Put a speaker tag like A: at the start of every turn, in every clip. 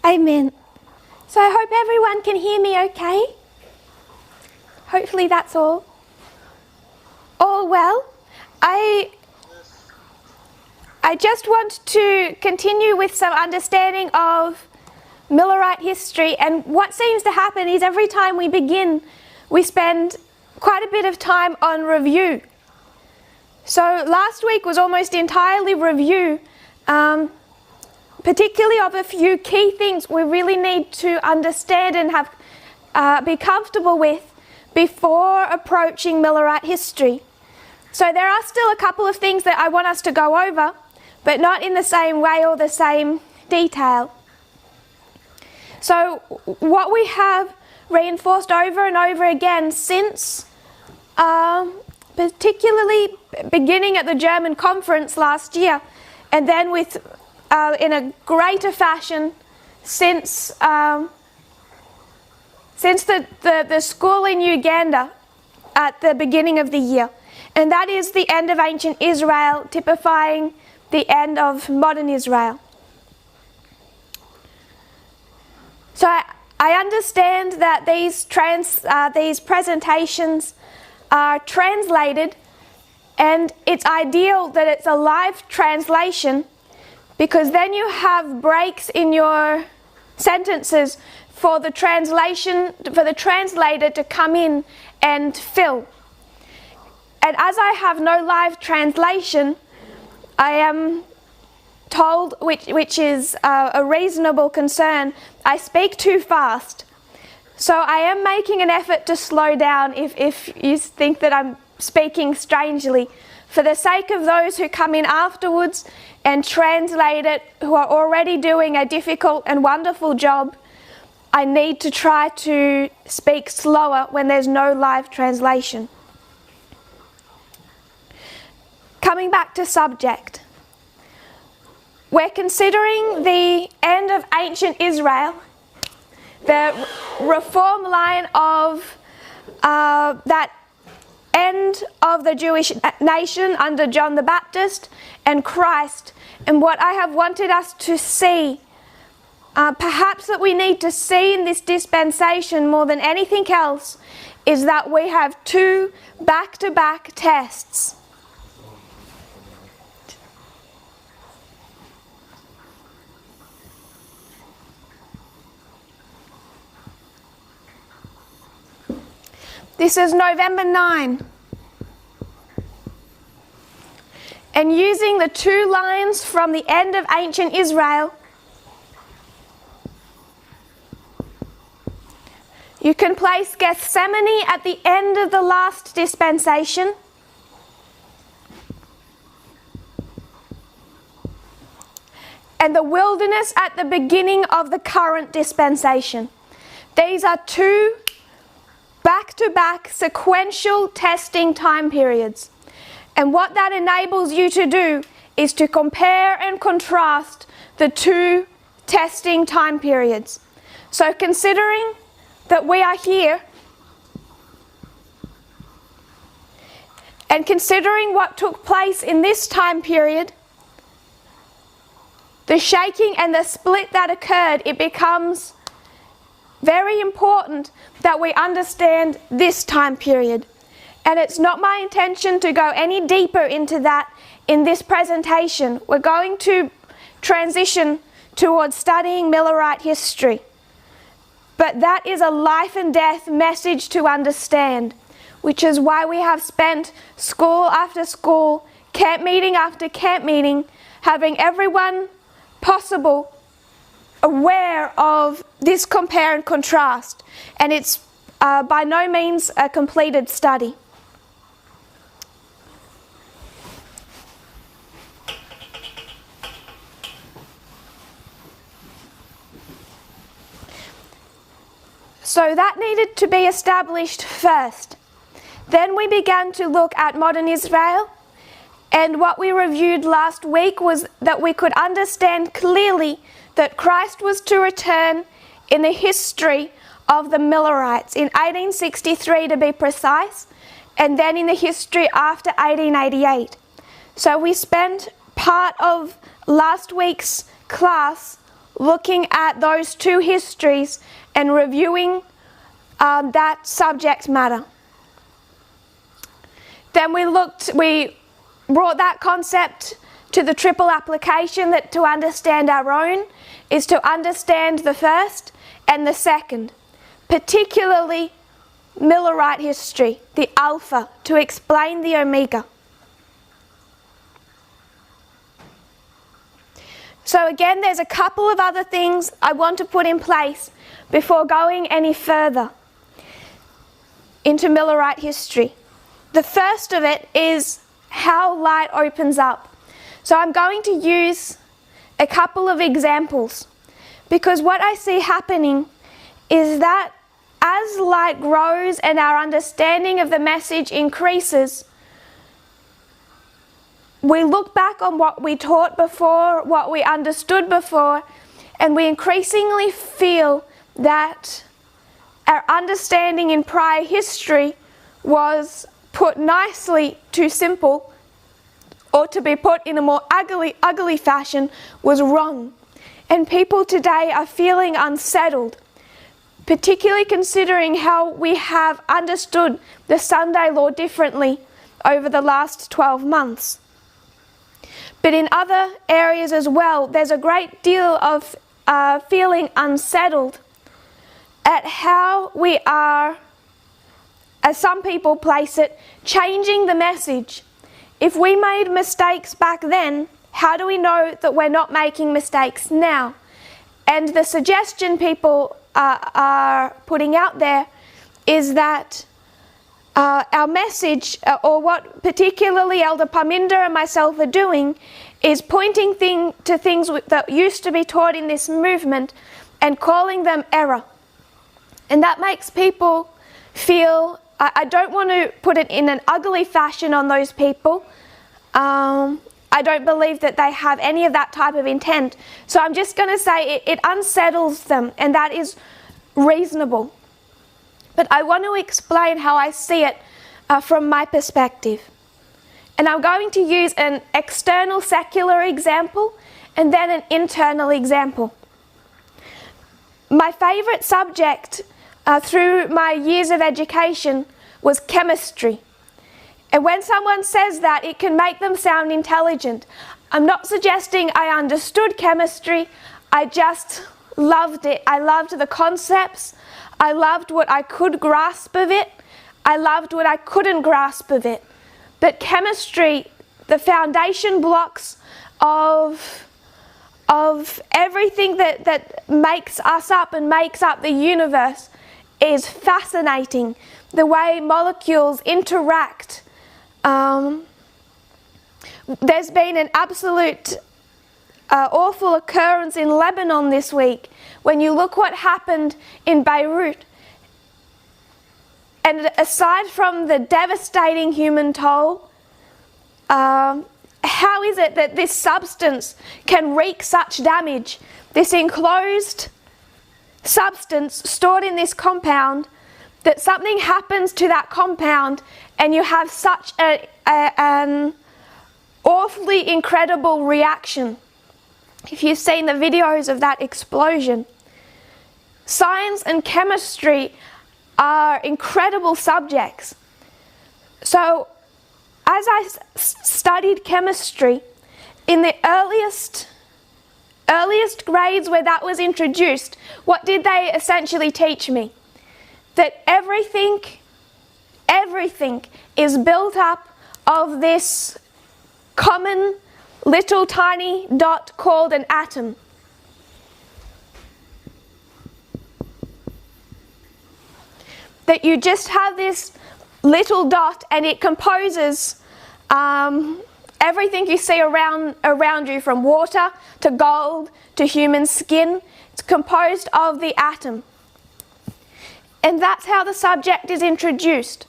A: Amen. So I hope everyone can hear me okay. Hopefully that's all. All well. I just want to continue with some understanding of Millerite history, and what seems to happen is every time we begin, we spend quite a bit of time on review. So last week was almost entirely review, particularly of a few key things we really need to understand and have be comfortable with before approaching Millerite history. So there are still a couple of things that I want us to go over, but not in the same way or the same detail. So what we have reinforced over and over again since particularly beginning at the German conference last year, and then with in a greater fashion since the school in Uganda at the beginning of the year, and that is the end of ancient Israel, typifying the end of modern Israel. So I understand that these presentations are translated, and it's ideal that it's a live translation, because then you have breaks in your sentences for the translator to come in and fill. And as I have no live translation, I am told, which is a reasonable concern, I speak too fast. So I am making an effort to slow down if you think that I'm speaking strangely. For the sake of those who come in afterwards and translate it, who are already doing a difficult and wonderful job, I need to try to speak slower when there's no live translation. Coming back to subject. We're considering the end of ancient Israel, the reform line of that end of the Jewish nation under John the Baptist and Christ. And what I have wanted us to see, perhaps that we need to see in this dispensation more than anything else, is that we have two back-to-back tests. This is November 9. And using the two lines from the end of ancient Israel, you can place Gethsemane at the end of the last dispensation, and the wilderness at the beginning of the current dispensation. These are two back-to-back sequential testing time periods. And what that enables you to do is to compare and contrast the two testing time periods. So considering that we are here, and considering what took place in this time period, the shaking and the split that occurred, it becomes very important that we understand this time period. And it's not my intention to go any deeper into that in this presentation. We're going to transition towards studying Millerite history. But that is a life and death message to understand, which is why we have spent school after school, camp meeting after camp meeting, having everyone possible aware of this compare and contrast, and it's by no means a completed study. So that needed to be established first. Then we began to look at modern Israel, and what we reviewed last week was that we could understand clearly that Christ was to return in the history of the Millerites in 1863 to be precise, and then in the history after 1888. So we spent part of last week's class looking at those two histories and reviewing that subject matter. Then we brought that concept to the triple application, that to understand our own is to understand the first and the second, particularly Millerite history, the alpha, to explain the omega. So again, there's a couple of other things I want to put in place before going any further into Millerite history. The first of it is how light opens up. So I'm going to use a couple of examples, because what I see happening is that as light grows and our understanding of the message increases, we look back on what we taught before, what we understood before, and we increasingly feel that our understanding in prior history was put nicely too simple, or to be put in a more ugly fashion, was wrong. And people today are feeling unsettled, particularly considering how we have understood the Sunday law differently over the last 12 months. But in other areas as well, there's a great deal of feeling unsettled at how we are, as some people place it, changing the message. If we made mistakes back then, how do we know that we're not making mistakes now? And the suggestion people are putting out there is that our message, or what particularly Elder Parminder and myself are doing, is pointing to things that used to be taught in this movement and calling them error. And that makes people feel, I don't want to put it in an ugly fashion on those people. I don't believe that they have any of that type of intent. So I'm just going to say it unsettles them, and that is reasonable. But I want to explain how I see it from my perspective. And I'm going to use an external secular example and then an internal example. My favourite subject through my years of education was chemistry. And when someone says that, it can make them sound intelligent. I'm not suggesting I understood chemistry, I just loved it. I loved the concepts, I loved what I could grasp of it, I loved what I couldn't grasp of it. But chemistry, the foundation blocks of everything that makes us up and makes up the universe, is fascinating. The way molecules interact. There's been an absolute awful occurrence in Lebanon this week. When you look what happened in Beirut, and aside from the devastating human toll, how is it that this substance can wreak such damage? This enclosed substance stored in this compound, that something happens to that compound and you have such an awfully incredible reaction. If you've seen the videos of that explosion. Science and chemistry are incredible subjects. So as I studied chemistry, in the earliest grades where that was introduced, what did they essentially teach me? That everything is built up of this common little tiny dot called an atom. That you just have this little dot and it composes everything you see around you, from water to gold to human skin. It's composed of the atom. And that's how the subject is introduced.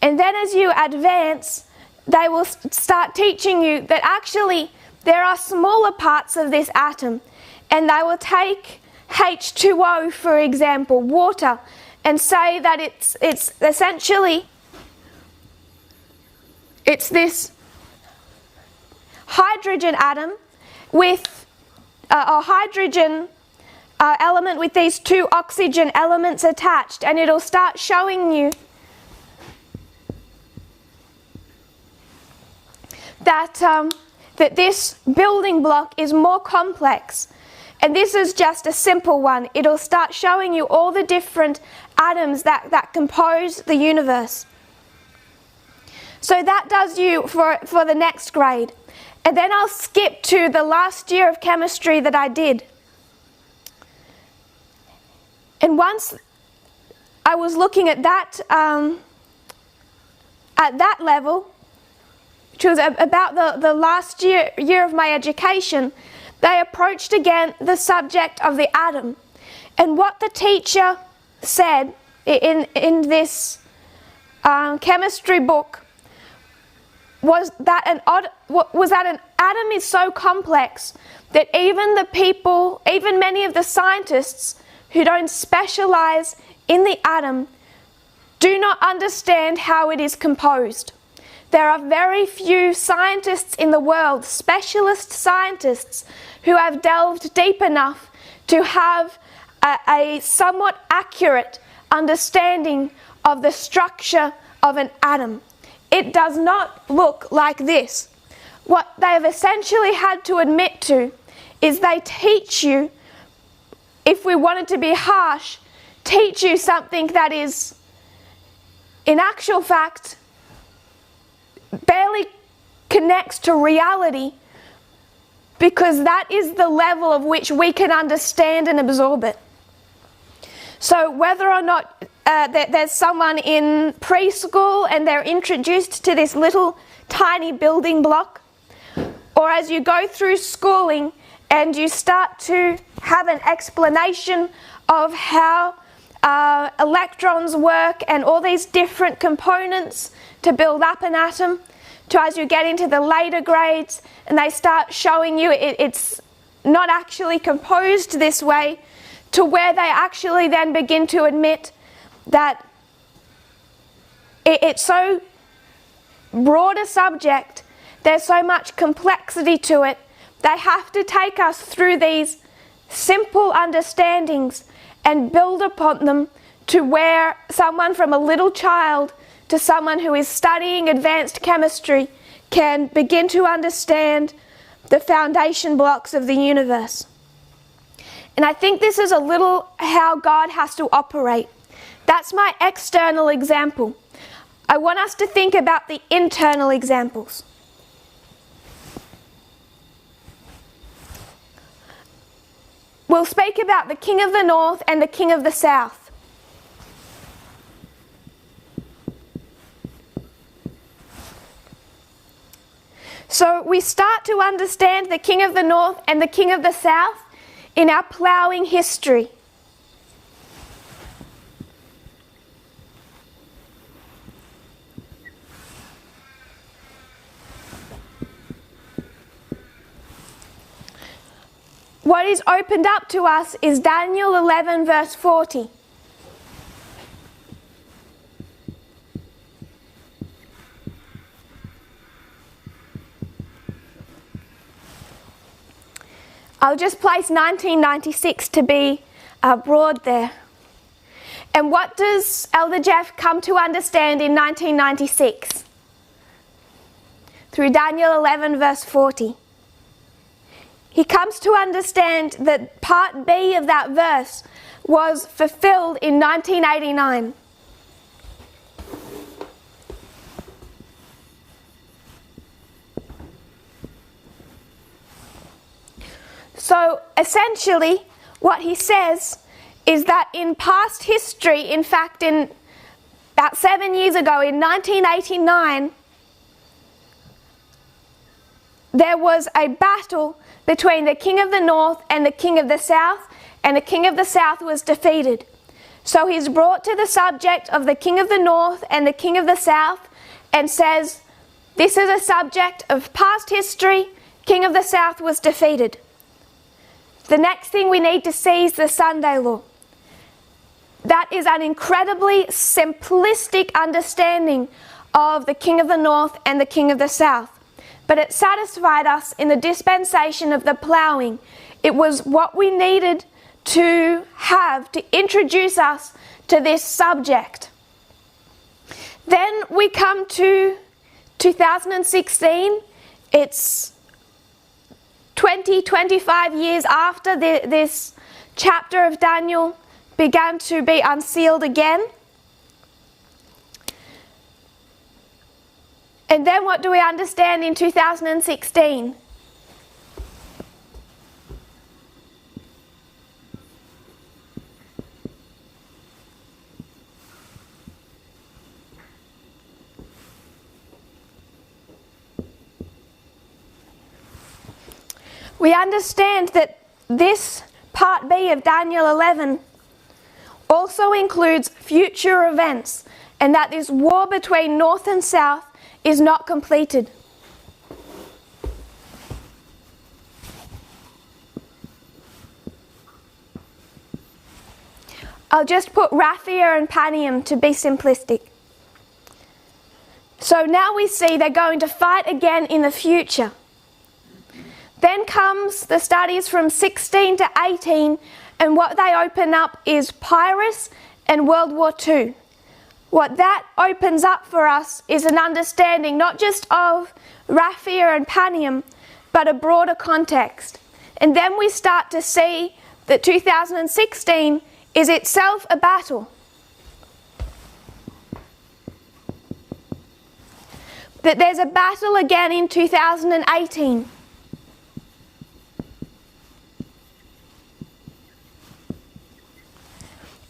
A: And then as you advance, they will start teaching you that actually there are smaller parts of this atom. And they will take H2O, for example, water, and say that it's essentially, it's this hydrogen atom with a hydrogen element with these two oxygen elements attached, and it'll start showing you that that this building block is more complex. And this is just a simple one. It'll start showing you all the different atoms that compose the universe. So that does you for the next grade. And then I'll skip to the last year of chemistry that I did. And once I was looking at that level, which was about the last year of my education, they approached again the subject of the atom. And what the teacher said in this chemistry book was that an atom is so complex that even many of the scientists who don't specialize in the atom do not understand how it is composed. There are very few scientists in the world, specialist scientists, who have delved deep enough to have a somewhat accurate understanding of the structure of an atom. It does not look like this. What they have essentially had to admit to is they teach you, if we wanted to be harsh, teach you something that is, in actual fact, barely connects to reality, because that is the level of which we can understand and absorb it. So whether or not there's someone in preschool and they're introduced to this little tiny building block, or as you go through schooling and you start to have an explanation of how electrons work and all these different components to build up an atom, to as you get into the later grades and they start showing you it's not actually composed this way, to where they actually then begin to admit that it's so broad a subject, there's so much complexity to it, they have to take us through these simple understandings and build upon them to where someone from a little child to someone who is studying advanced chemistry can begin to understand the foundation blocks of the universe. And I think this is a little how God has to operate. That's my external example. I want us to think about the internal examples. We'll speak about the king of the north and the king of the south. So we start to understand the king of the north and the king of the south in our ploughing history. What is opened up to us is Daniel 11 verse 40. I'll just place 1996 to be broad there. And what does Elder Jeff come to understand in 1996? Through Daniel 11 verse 40. He comes to understand that part B of that verse was fulfilled in 1989. So essentially what he says is that in past history, in fact in about 7 years ago, in 1989, there was a battle between the king of the north and the king of the south, and the king of the south was defeated. So he's brought to the subject of the king of the north and the king of the south and says, this is a subject of past history, king of the south was defeated. The next thing we need to see is the Sunday law. That is an incredibly simplistic understanding of the king of the north and the king of the south. but it satisfied us in the dispensation of the ploughing. It was what we needed to have to introduce us to this subject. Then we come to 2016. It's 25 years after this chapter of Daniel began to be unsealed again. And then what do we understand in 2016? We understand that this part B of Daniel 11 also includes future events, and that this war between North and South is not completed. I'll just put Raphia and Panium to be simplistic. So now we see they're going to fight again in the future. Then comes the studies from 16 to 18, and what they open up is Pyrrhus and World War II. What that opens up for us is an understanding not just of Raphia and Panium, but a broader context. And then we start to see that 2016 is itself a battle. That there's a battle again in 2018.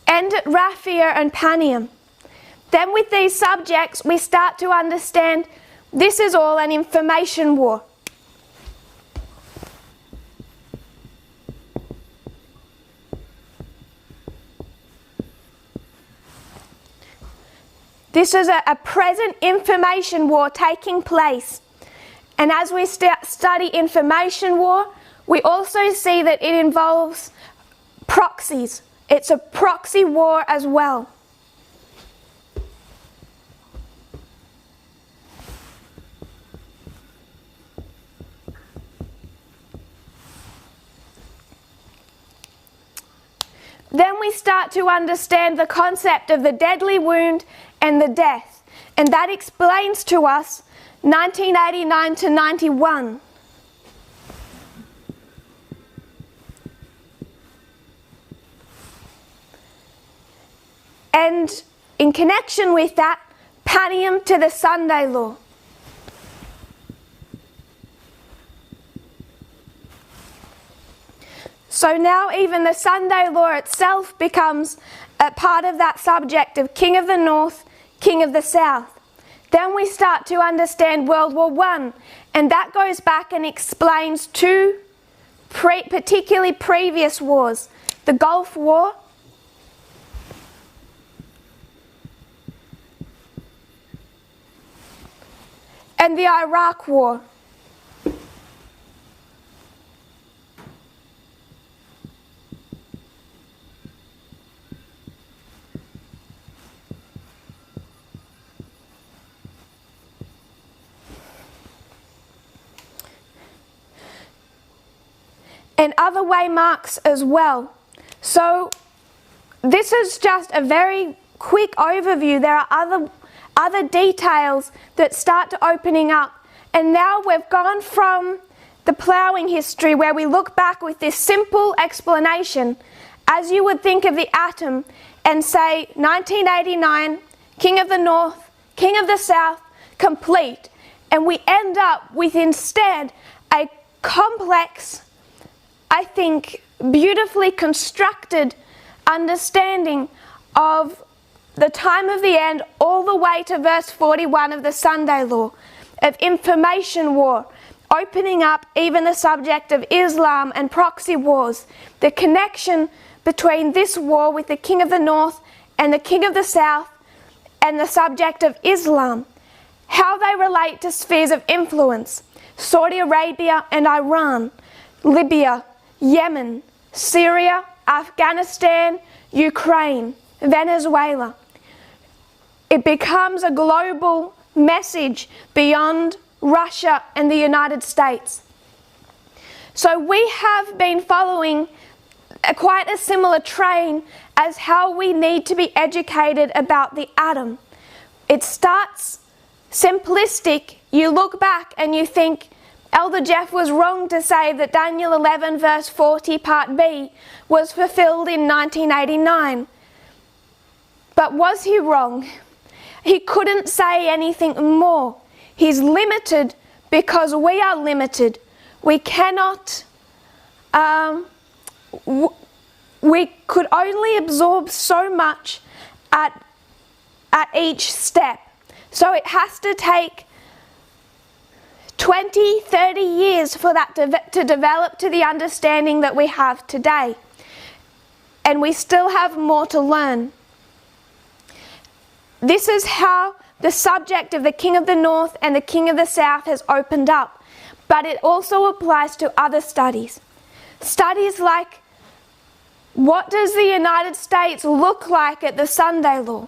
A: And at Raphia and Panium. Then with these subjects we start to understand this is all an information war. This is a present information war taking place. And as we study information war, we also see that it involves proxies. It's a proxy war as well. Then we start to understand the concept of the deadly wound and the death. And that explains to us 1989 to 91. And in connection with that, Panium to the Sunday law. So now even the Sunday law itself becomes a part of that subject of King of the North, King of the South. Then we start to understand World War I, and that goes back and explains two particularly previous wars. The Gulf War and the Iraq War. And other waymarks as well. So this is just a very quick overview. There are other details that start to opening up. And now we've gone from the ploughing history where we look back with this simple explanation, as you would think of the atom, and say 1989, King of the North, King of the South, complete. And we end up with instead a complex, I think, beautifully constructed understanding of the time of the end all the way to verse 41 of the Sunday law, of information war, opening up even the subject of Islam and proxy wars, the connection between this war with the King of the North and the King of the South and the subject of Islam, how they relate to spheres of influence, Saudi Arabia and Iran, Libya, Yemen, Syria, Afghanistan, Ukraine, Venezuela. It becomes a global message beyond Russia, and the United States. So we have been following quite a similar train as how we need to be educated about the atom. It starts simplistic. You look back and you think, Elder Jeff was wrong to say that Daniel 11 verse 40 part B was fulfilled in 1989. But was he wrong? He couldn't say anything more. He's limited because we are limited. We cannot, we could only absorb so much at each step. So it has to take 20, 30 years for that to develop to the understanding that we have today. And we still have more to learn. This is how the subject of the King of the North and the King of the South has opened up. But it also applies to other studies. Studies like, what does the United States look like at the Sunday law?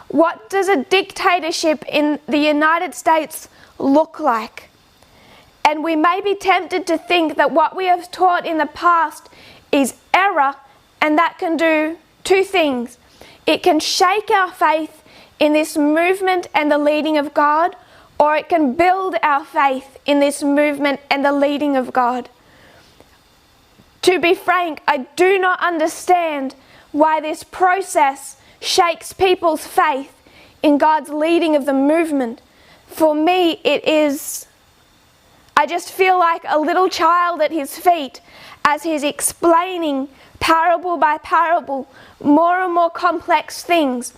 A: What does a dictatorship in the United States look like? And we may be tempted to think that what we have taught in the past is error, and that can do two things. It can shake our faith in this movement and the leading of God, or it can build our faith in this movement and the leading of God. To be frank, I do not understand why this process shakes people's faith in God's leading of the movement. For me, it is, I just feel like a little child at his feet as he's explaining parable by parable more and more complex things.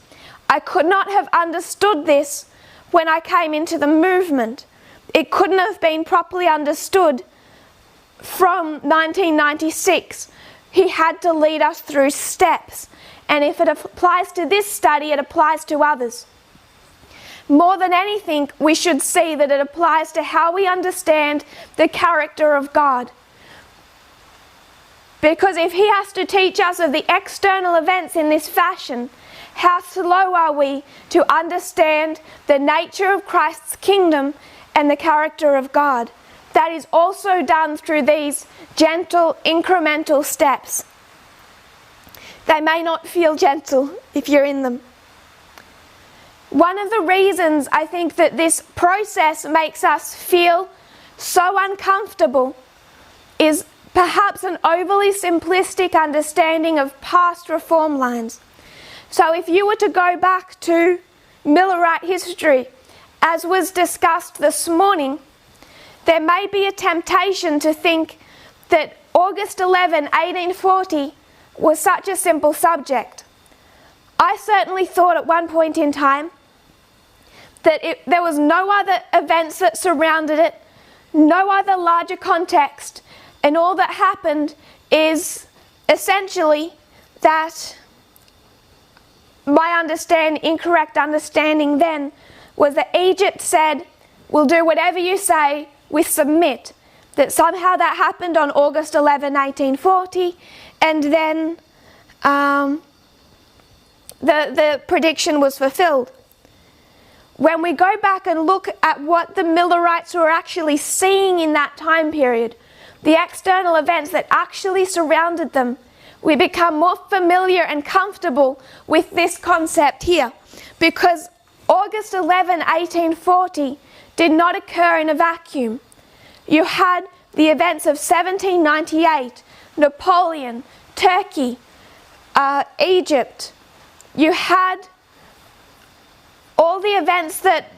A: I could not have understood this when I came into the movement. It couldn't have been properly understood from 1996. He had to lead us through steps. And if it applies to this study, it applies to others. More than anything, we should see that it applies to how we understand the character of God. Because if he has to teach us of the external events in this fashion, how slow are we to understand the nature of Christ's kingdom and the character of God? That is also done through these gentle, incremental steps. They may not feel gentle if you're in them. One of the reasons I think that this process makes us feel so uncomfortable is perhaps an overly simplistic understanding of past reform lines. So if you were to go back to Millerite history, as was discussed this morning, there may be a temptation to think that August 11, 1840 was such a simple subject. I certainly thought at one point in time that there was no other events that surrounded it, no other larger context, and all that happened is essentially that my incorrect understanding then was that Egypt said, we'll do whatever you say, we submit. That somehow that happened on August 11, 1840, and then the prediction was fulfilled. When we go back and look at what the Millerites were actually seeing in that time period, the external events that actually surrounded them, we become more familiar and comfortable with this concept here. Because August 11, 1840 did not occur in a vacuum. You had the events of 1798, Napoleon, Turkey, Egypt. You had all the events that,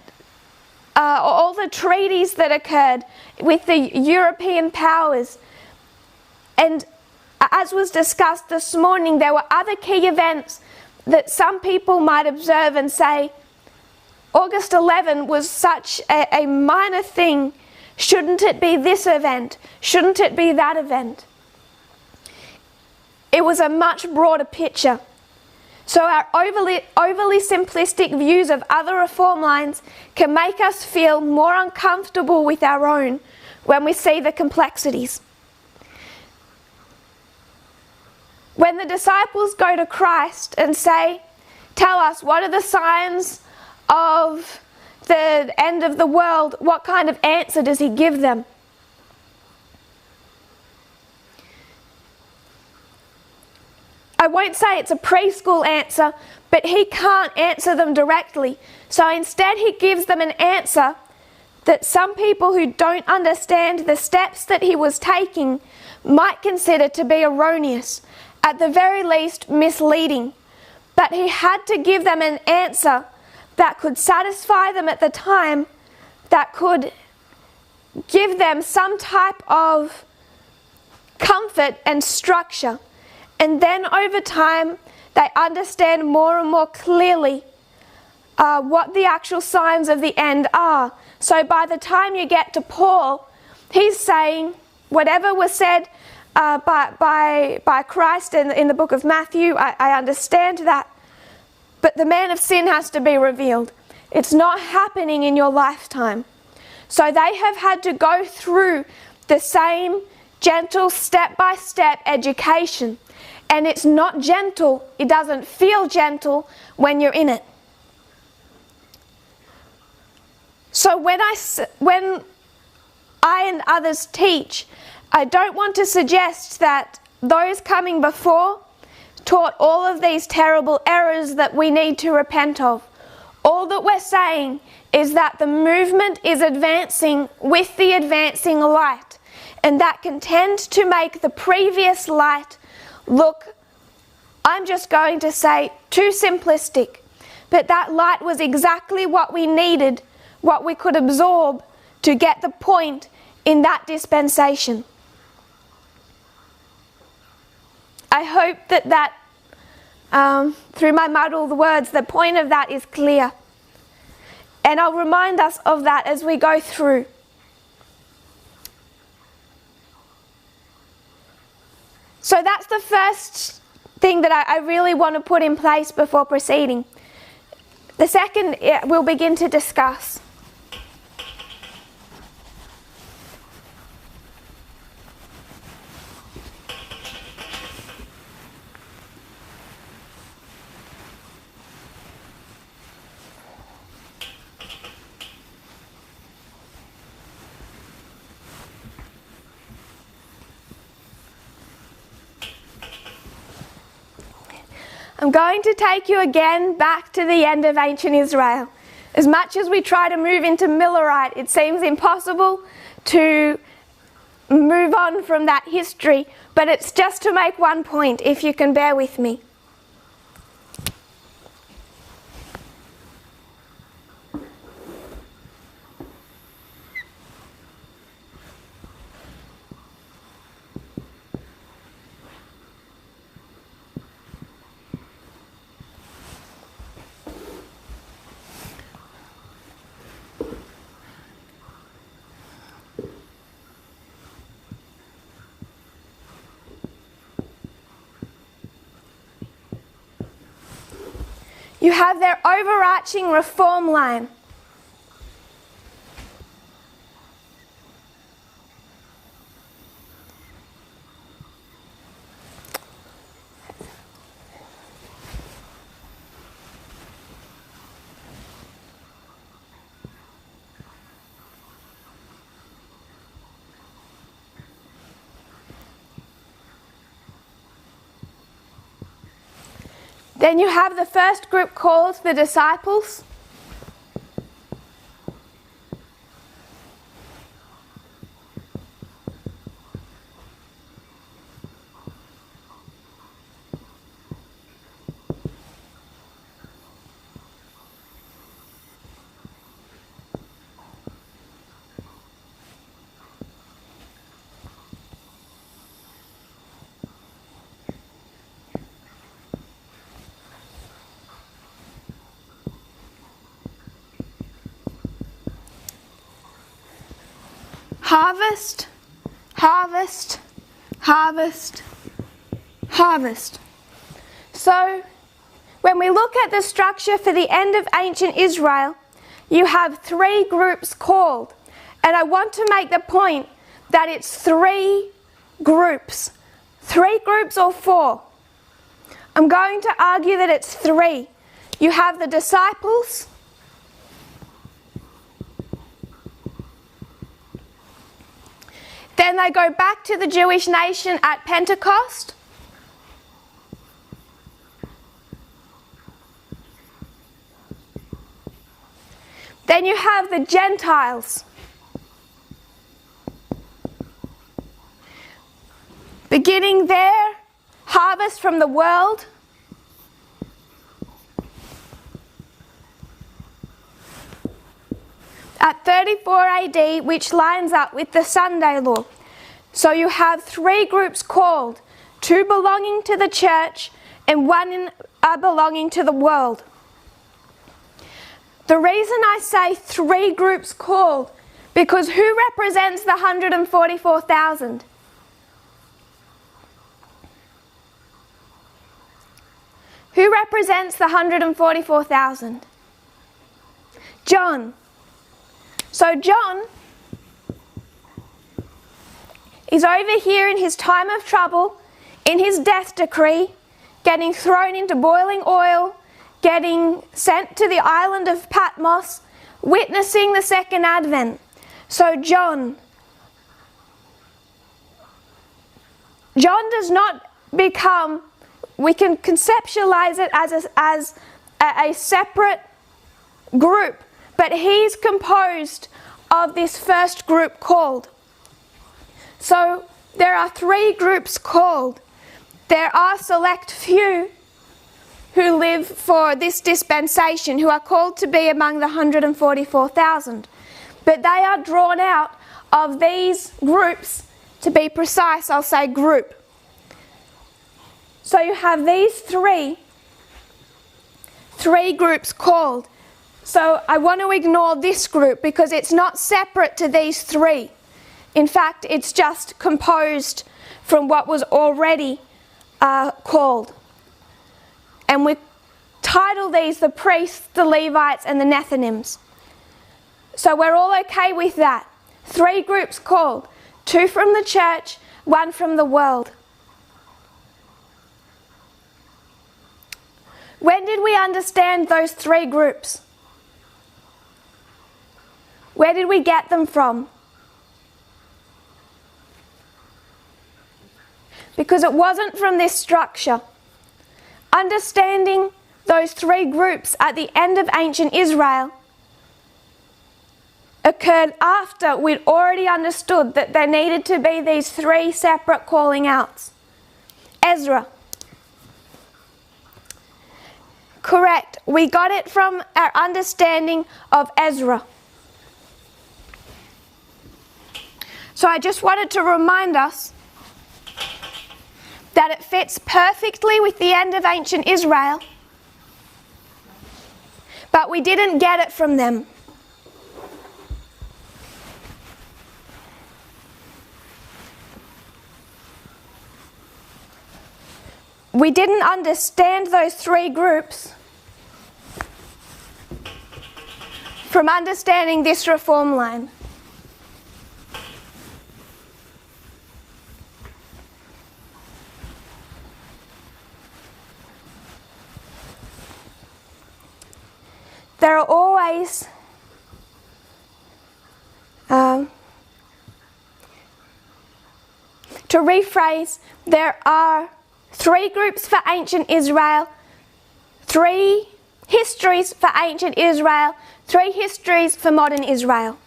A: all the treaties that occurred with the European powers. And as was discussed this morning, there were other key events that some people might observe and say, August 11 was such a minor thing. Shouldn't it be this event? Shouldn't it be that event? It was a much broader picture. So our overly simplistic views of other reform lines can make us feel more uncomfortable with our own when we see the complexities. When the disciples go to Christ and say, tell us, what are the signs of the end of the world, what kind of answer does he give them? I won't say it's a preschool answer, but he can't answer them directly. So instead he gives them an answer that some people who don't understand the steps that he was taking might consider to be erroneous, at the very least misleading. But he had to give them an answer that could satisfy them at the time, that could give them some type of comfort and structure. And then over time, they understand more and more clearly what the actual signs of the end are. So by the time you get to Paul, he's saying whatever was said by Christ in the book of Matthew, I understand that. But the man of sin has to be revealed. It's not happening in your lifetime. So they have had to go through the same gentle step-by-step education. And it's not gentle, it doesn't feel gentle when you're in it. So when I and others teach, I don't want to suggest that those coming before taught all of these terrible errors that we need to repent of. All that we're saying is that the movement is advancing with the advancing light, and that can tend to make the previous light look, I'm just going to say, too simplistic. But that light was exactly what we needed, what we could absorb to get the point in that dispensation. I hope that through my muddled words, the point of that is clear. And I'll remind us of that as we go through. So that's the first thing that I really want to put in place before proceeding. The second we'll begin to discuss. I'm going to take you again back to the end of ancient Israel. As much as we try to move into Millerite, it seems impossible to move on from that history, but it's just to make one point, if you can bear with me. You have their overarching reform line. Then you have the first group called the disciples. Harvest, harvest, harvest, harvest. So, when we look at the structure for the end of ancient Israel, you have three groups called. And I want to make the point that it's three groups. 3 groups or 4. I'm going to argue that it's 3. You have the disciples, Then they go back to the Jewish nation at Pentecost. Then you have the Gentiles. Beginning their harvest from the world. At 34 AD, which lines up with the Sunday law. So you have three groups called, two belonging to the church and one belonging to the world. The reason I say three groups called, because who represents the 144,000? Who represents the 144,000? John. So John is over here in his time of trouble, in his death decree, getting thrown into boiling oil, getting sent to the island of Patmos, witnessing the second advent. So John does not become, we can conceptualize it as a separate group, but he's composed of this first group called. So there are three groups called. There are select few who live for this dispensation, who are called to be among the 144,000. But they are drawn out of these groups. To be precise, I'll say group. So you have these three groups called. So I want to ignore this group because it's not separate to these three. In fact, it's just composed from what was already called. And we title these the priests, the Levites, and the Nethinims. So we're all okay with that. Three groups called. Two from the church, one from the world. When did we understand those three groups? Where did we get them from? Because it wasn't from this structure. Understanding those three groups at the end of ancient Israel occurred after we'd already understood that there needed to be these three separate calling outs. Ezra. Correct. We got it from our understanding of Ezra. So I just wanted to remind us that it fits perfectly with the end of ancient Israel, but we didn't get it from them. We didn't understand those three groups from understanding this reform line. There are always to rephrase, there are three groups for ancient Israel, three histories for ancient Israel, three histories for modern Israel.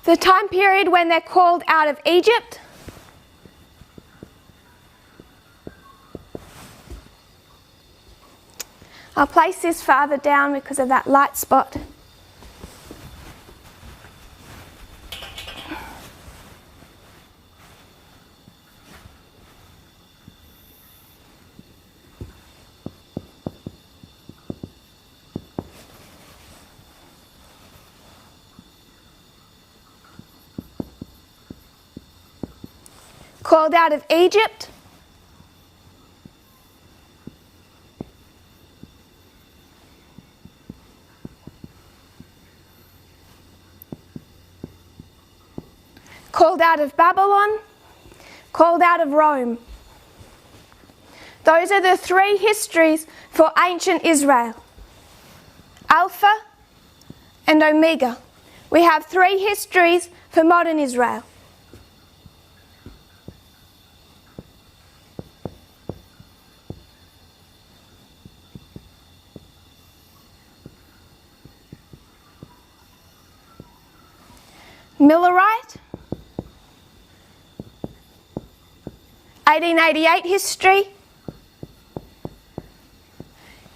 A: The time period when they're called out of Egypt. I'll place this farther down because of that light spot. Called out of Egypt. Called out of Babylon. called out of Rome. Those are the three histories for ancient Israel. Alpha and Omega. We have three histories for modern Israel. Millerite, 1888 history,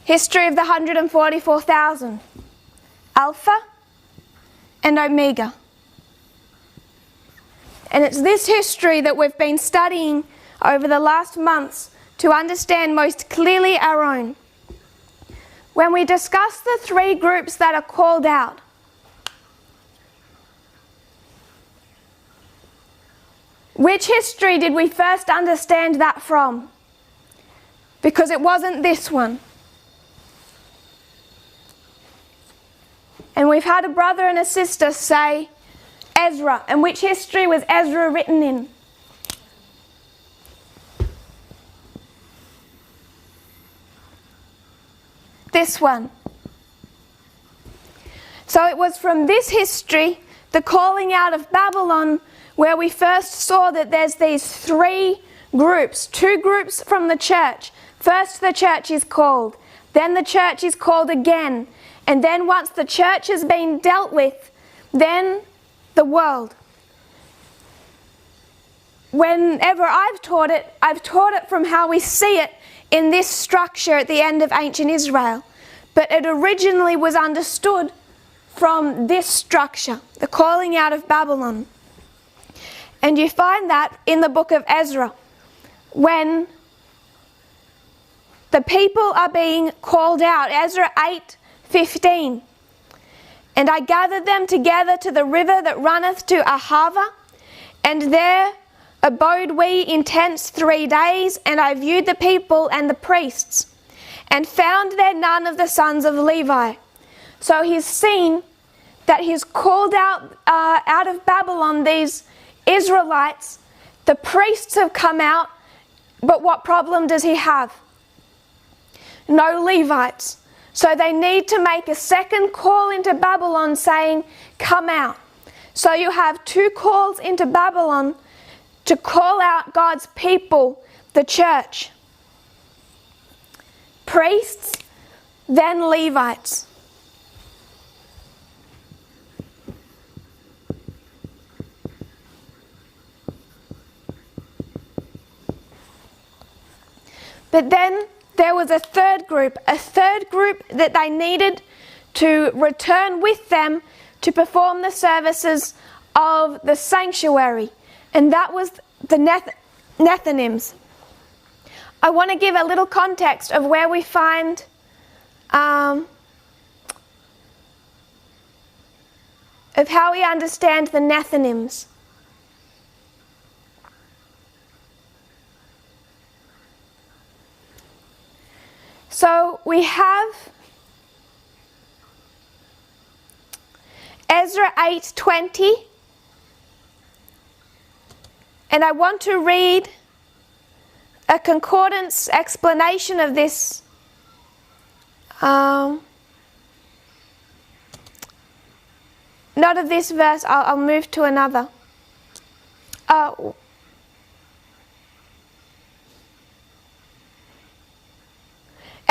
A: history of the 144,000, Alpha and Omega. And it's this history that we've been studying over the last months to understand most clearly our own. When we discuss the three groups that are called out, which history did we first understand that from? Because it wasn't this one. And we've had a brother and a sister say Ezra. And which history was Ezra written in? This one. So it was from this history, the calling out of Babylon, where we first saw that there's these three groups, two groups from the church. First the church is called, then the church is called again, and then once the church has been dealt with, then the world. Whenever I've taught it from how we see it in this structure at the end of ancient Israel. But it originally was understood from this structure, the calling out of Babylon. And you find that in the book of Ezra, when the people are being called out. Ezra 8:15. And I gathered them together to the river that runneth to Ahava, and there abode we in tents 3 days, and I viewed the people and the priests, and found there none of the sons of Levi. So he's seen that he's called out of Babylon these Israelites. The priests have come out, but what problem does he have? No Levites. So they need to make a second call into Babylon saying, come out. So you have two calls into Babylon to call out God's people, the church. Priests, then Levites. But then there was a third group that they needed to return with them to perform the services of the sanctuary, and that was the Nethinims. I want to give a little context of where we find of how we understand the Nethinims. So we have Ezra 8:20, and I want to read a concordance explanation of this. Not of this verse, I'll move to another.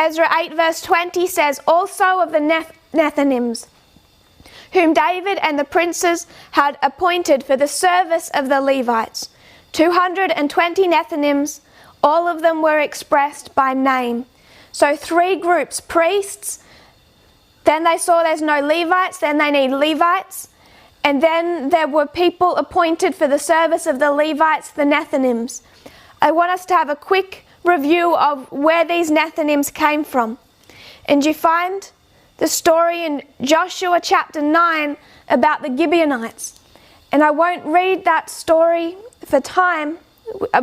A: Ezra 8 verse 20 says, also of the Nethinims, whom David and the princes had appointed for the service of the Levites, 220 Nethinims, all of them were expressed by name. So three groups, priests, then they saw there's no Levites, then they need Levites, and then there were people appointed for the service of the Levites, the Nethinims. I want us to have a quick review of where these Nethinims came from. And you find the story in Joshua chapter 9 about the Gibeonites. And I won't read that story for time.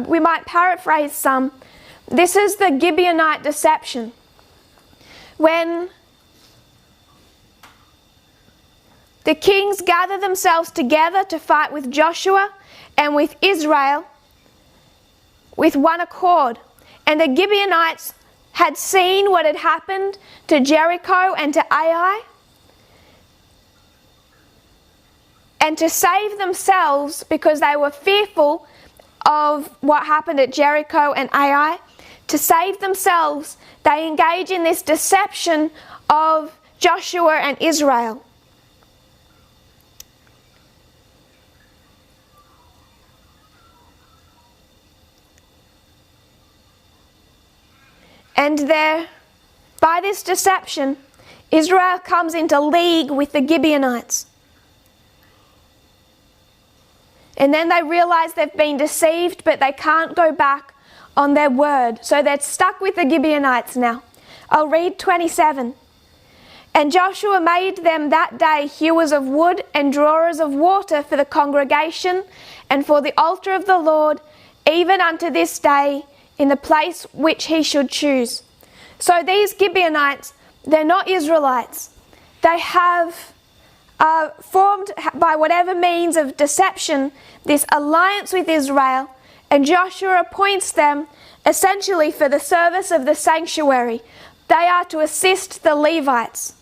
A: We might paraphrase some. This is the Gibeonite deception. When the kings gather themselves together to fight with Joshua and with Israel, with one accord. And the Gibeonites had seen what had happened to Jericho and to Ai. And to save themselves, because they were fearful of what happened at Jericho and Ai, to save themselves, they engage in this deception of Joshua and Israel. And there, by this deception, Israel comes into league with the Gibeonites. And then they realize they've been deceived, but they can't go back on their word. So they're stuck with the Gibeonites now. I'll read 27. And Joshua made them that day hewers of wood and drawers of water for the congregation and for the altar of the Lord, even unto this day, in the place which he should choose. So these Gibeonites, they're not Israelites. They have formed, by whatever means of deception, this alliance with Israel, and Joshua appoints them essentially for the service of the sanctuary. They are to assist the Levites.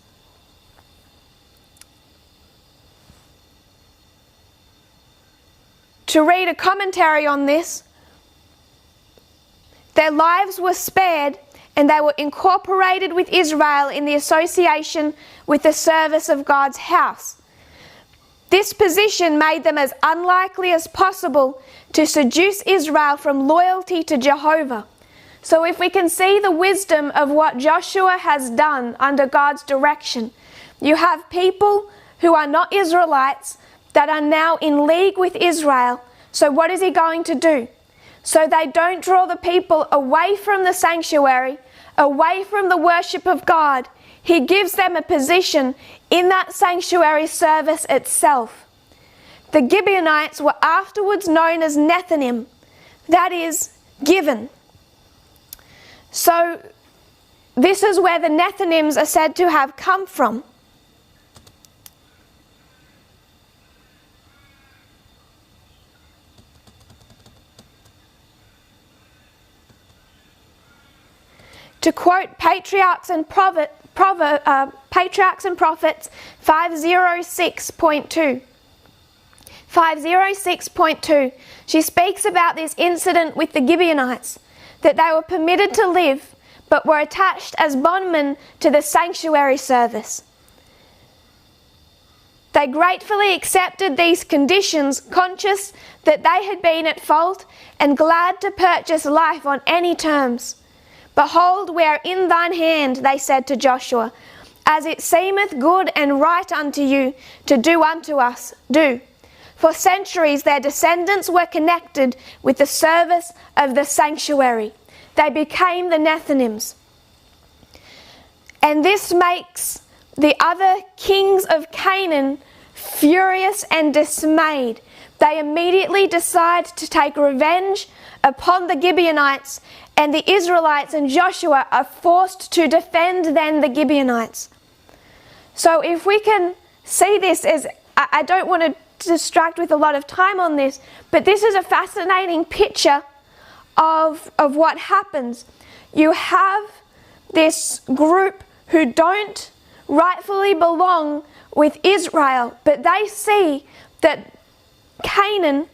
A: To read a commentary on this, their lives were spared and they were incorporated with Israel in the association with the service of God's house. This position made them as unlikely as possible to seduce Israel from loyalty to Jehovah. So if we can see the wisdom of what Joshua has done under God's direction, you have people who are not Israelites that are now in league with Israel. So what is he going to do? So they don't draw the people away from the sanctuary, away from the worship of God. He gives them a position in that sanctuary service itself. The Gibeonites were afterwards known as Nethinim, that is, given. So this is where the Nethinims are said to have come from. To quote Patriarchs and Prophets 506.2. 506.2, she speaks about this incident with the Gibeonites, that they were permitted to live, but were attached as bondmen to the sanctuary service. They gratefully accepted these conditions, conscious that they had been at fault, and glad to purchase life on any terms. Behold, we are in thine hand, they said to Joshua. As it seemeth good and right unto you to do unto us, do. For centuries their descendants were connected with the service of the sanctuary. They became the Nethinims. And this makes the other kings of Canaan furious and dismayed. They immediately decide to take revenge upon the Gibeonites, and the Israelites and Joshua are forced to defend then the Gibeonites. So if we can see this as, I don't want to distract with a lot of time on this, but this is a fascinating picture of what happens. You have this group who don't rightfully belong with Israel, but they see that Canaan,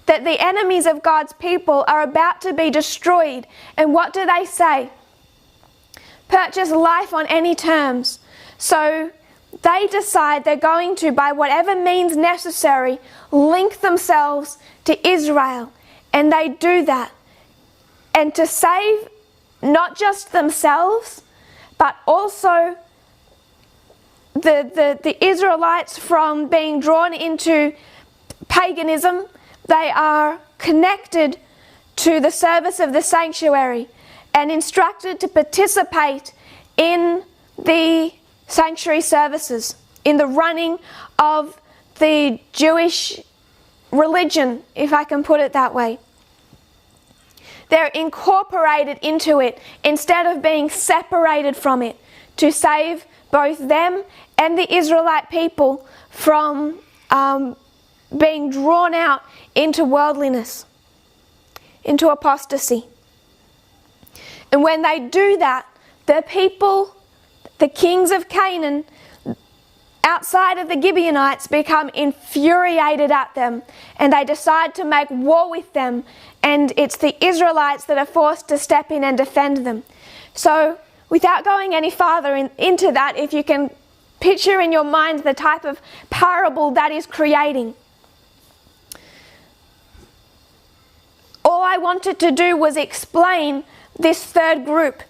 A: that the enemies of God's people are about to be destroyed. And what do they say? Purchase life on any terms. So they decide they're going to, by whatever means necessary, link themselves to Israel. And they do that. And to save not just themselves, but also the Israelites from being drawn into paganism, they are connected to the service of the sanctuary and instructed to participate in the sanctuary services, in the running of the Jewish religion, if I can put it that way. They're incorporated into it instead of being separated from it, to save both them and the Israelite people from being drawn out into worldliness. into apostasy. And when they do that, the people, the kings of Canaan, outside of the Gibeonites, become infuriated at them, and they decide to make war with them, and it's the Israelites that are forced to step in and defend them. So, without going any farther into that, if you can picture in your mind the type of parable that is creating. All I wanted to do was explain this third group.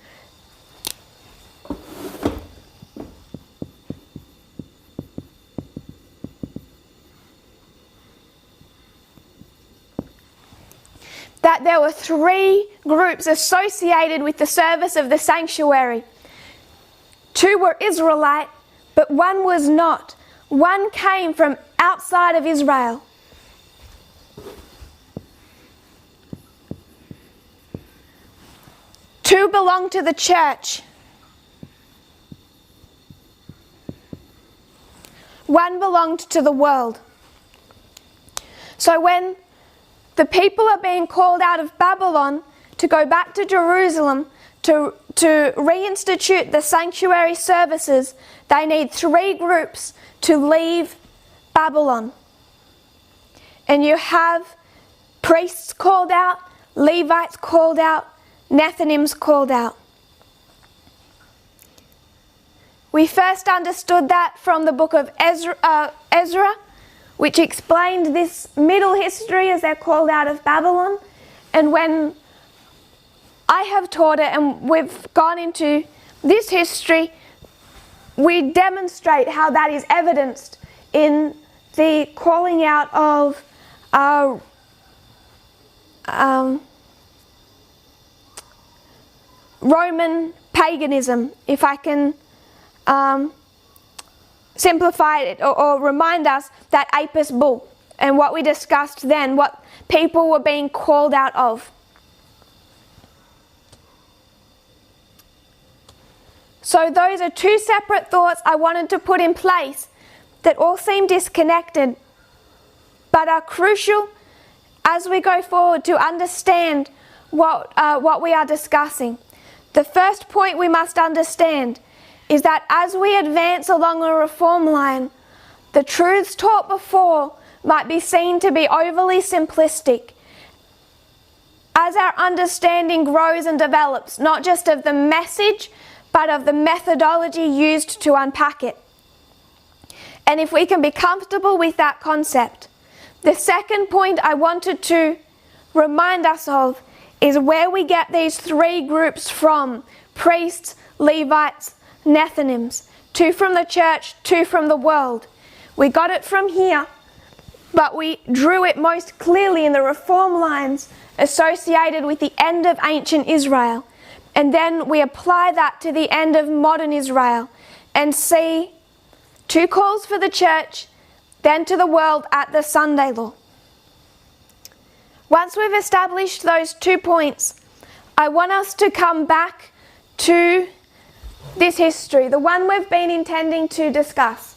A: That there were three groups associated with the service of the sanctuary. Two were Israelite, but one was not. One came from outside of Israel. Two belonged to the church. One belonged to the world. So when the people are being called out of Babylon to go back to Jerusalem to reinstitute the sanctuary services, they need three groups to leave Babylon. And you have priests called out, Levites called out, Nethinims called out. We first understood that from the book of Ezra, which explained this middle history as they're called out of Babylon. And when I have taught it and we've gone into this history, we demonstrate how that is evidenced in the calling out of Roman paganism, if I can simplify it or remind us that Apis bull and what we discussed then, what people were being called out of. So those are two separate thoughts I wanted to put in place that all seem disconnected but are crucial as we go forward to understand what we are discussing. The first point we must understand is that as we advance along a reform line, the truths taught before might be seen to be overly simplistic. As our understanding grows and develops, not just of the message, but of the methodology used to unpack it. And if we can be comfortable with that concept, the second point I wanted to remind us of is where we get these three groups from: priests, Levites, Nethinims. Two from the church, two from the world. We got it from here, but we drew it most clearly in the reform lines associated with the end of ancient Israel. And then we apply that to the end of modern Israel and see two calls for the church, then to the world at the Sunday law. Once we've established those 2 points, I want us to come back to this history, the one we've been intending to discuss.